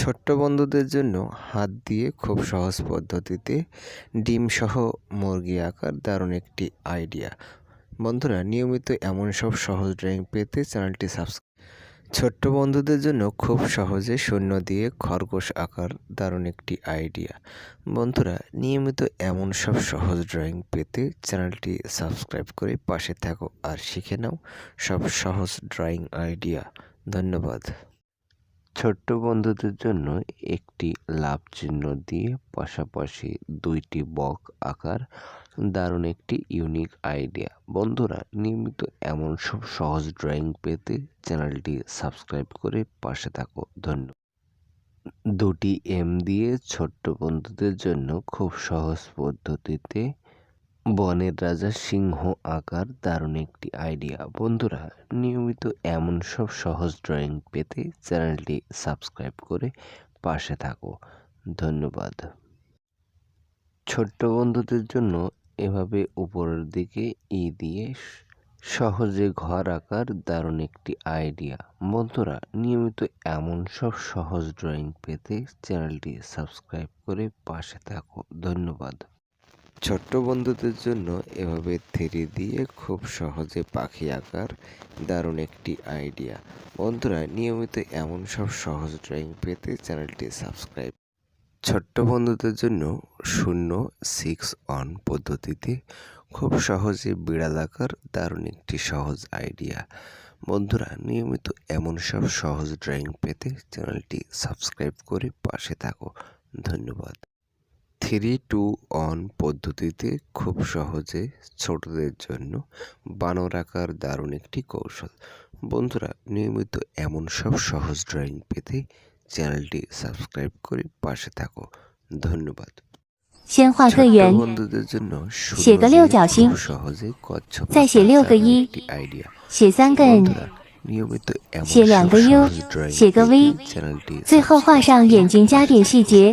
ছোট্ট বন্ধুদের জন্য হাত দিয়ে খুব সহজ পদ্ধতিতে ডিমসহ মুরগি আঁকার দারুণ একটি আইডিয়া। বন্ধুরা, নিয়মিত এমন সব সহজ ড্রয়িং পেতে চ্যানেলটি সাবস্ক্রাইব। ছোট্ট বন্ধুদের জন্য খুব সহজে শূন্য দিয়ে খরগোশ আঁকার দারুণ একটি আইডিয়া। বন্ধুরা, নিয়মিত এমন সব সহজ ড্রয়িং পেতে চ্যানেলটি সাবস্ক্রাইব করে পাশে থাকো আর শিখে নাও সব সহজ ড্রয়িং আইডিয়া। ধন্যবাদ। ছোট্ট বন্ধুদের জন্য একটি লাভ চিহ্ন দিয়ে পাশাপাশি দুইটি বক আঁকার দারুণ একটি ইউনিক আইডিয়া। বন্ধুরা, নিয়মিত এমন সব সহজ ড্রয়িং পেতে চ্যানেলটি সাবস্ক্রাইব করে পাশে থাকো। ধন্যবাদ। দুটি এম দিয়ে ছোট্ট বন্ধুদের জন্য খুব সহজ পদ্ধতিতে বনের রাজা সিংহ আঁকার দারুণ একটি আইডিয়া। বন্ধুরা, নিয়মিত এমন সব সহজ ড্রয়িং পেতে চ্যানেলটি সাবস্ক্রাইব করে পাশে থাকো। ধন্যবাদ। ছোট্ট বন্ধুদের জন্য এভাবে উপরের দিকে দিয়ে সহজে ঘর আঁকার দারুণ একটি আইডিয়া। বন্ধুরা, নিয়মিত এমন সব সহজ ড্রয়িং পেতে চ্যানেলটি সাবস্ক্রাইব করে পাশে থাকো। ধন্যবাদ। ছোট্ট বন্ধুদের জন্য এভাবে 3 দিয়ে খুব সহজে পাখি আঁকার দারুণ একটি আইডিয়া। বন্ধুরা, নিয়মিত এমন সব সহজ ড্রয়িং পেতে চ্যানেলটি সাবস্ক্রাইব। ছোট্ট বন্ধুদের জন্য 0-6-1 পদ্ধতিতে খুব সহজে বিড়াল আঁকার দারুণ একটি সহজ আইডিয়া। বন্ধুরা, নিয়মিত এমন সব সহজ ড্রয়িং পেতে চ্যানেলটি সাবস্ক্রাইব করে পাশে থাকো। ধন্যবাদ। 3-2-1 পদ্ধতিতে খুব সহজে ছোটদের জন্য বানর আঁকার দারুণ একটি কৌশল। বন্ধুরা, নিয়মিত এমন সব সহজ ড্রয়িং পেতে চ্যানেলটি সাবস্ক্রাইব করে পাশে থাকো। ধন্যবাদ।先画个圆， বন্ধুদের জন্য 写个六角星， সহজে কচ্ছপ 再写6个一， একটি আইডিয়া।写3个 N， নিয়মিত এমন 写2个 সব U， সহজ ড্রয়িং 写个 V， পেতে চ্যানেলটি 最后画上眼睛加点细节，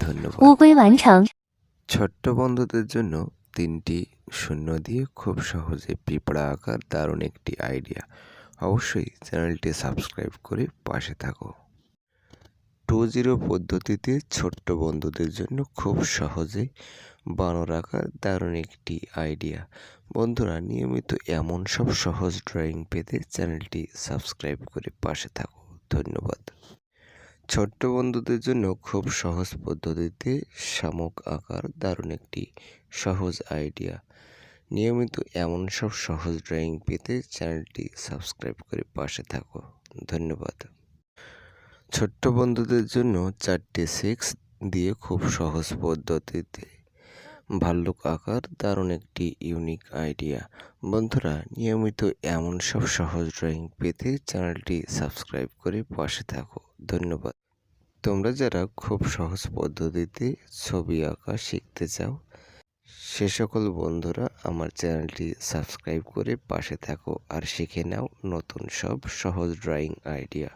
ধন্যবাদ।乌龟完成。 ছোট্ট বন্ধুদের জন্য 3টি শূন্য দিয়ে খুব সহজে পিঁপড়া আঁকার দারুণ একটি আইডিয়া। অবশ্যই চ্যানেলটি সাবস্ক্রাইব করে পাশে থাকো। 2-0 পদ্ধতিতে ছোট্ট বন্ধুদের জন্য খুব সহজে বানর আঁকার দারুণ একটি আইডিয়া। বন্ধুরা, নিয়মিত এমন সব সহজ ড্রয়িং পেতে চ্যানেলটি সাবস্ক্রাইব করে পাশে থাকো। ধন্যবাদ। ছোট্ট বন্ধুদের জন্য খুব সহজ পদ্ধতিতে শামুক আঁকার দারুণ একটি সহজ আইডিয়া। নিয়মিত এমন সব সহজ ড্রয়িং পেতে চ্যানেলটি সাবস্ক্রাইব করে পাশে থাকো। ধন্যবাদ। ছোট্ট বন্ধুদের জন্য 4-6 দিয়ে খুব সহজ পদ্ধতিতে ভাল্লুক আঁকার দারুণ একটি ইউনিক আইডিয়া। বন্ধুরা, নিয়মিত এমন সব সহজ ড্রয়িং পেতে চ্যানেলটি সাবস্ক্রাইব করে পাশে থাকো। ধন্যবাদ। তোমরা যারা খুব সহজ পদ্ধতিতে ছবি আঁকা শিখতে চাও, সে সকল বন্ধুরা আমার চ্যানেলটি সাবস্ক্রাইব করে পাশে থাকো আর শিখে নাও নতুন সব সহজ ড্রয়িং আইডিয়া।